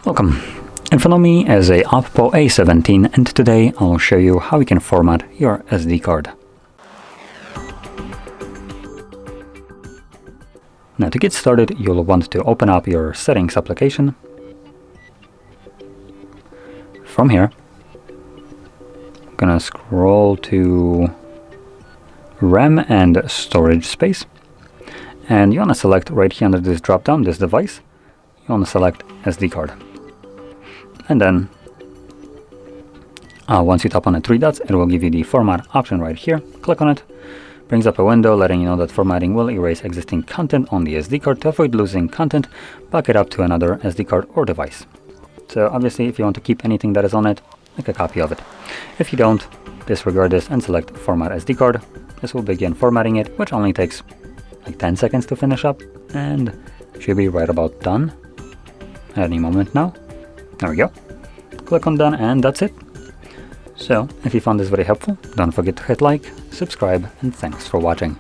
Welcome. In front of me is a OPPO A17 and today I'll show you how you can format your SD card. Now to get started, you'll want to open up your settings application. From here, I'm gonna scroll to RAM and storage space, and you want to select right here under this drop down, this device, you want to select SD card. And then once you tap on the three dots, it will give you the format option right here. Click on it, brings up a window letting you know that formatting will erase existing content on the SD card. To avoid losing content, back it up to another SD card or device. So obviously if you want to keep anything that is on it, make a copy of it. If you don't, disregard this and select format SD card. This will begin formatting it, which only takes like 10 seconds to finish up, and should be right about done at any moment now. There we go. Click on done and that's it. So if you found this very helpful, don't forget to hit like, subscribe, and thanks for watching.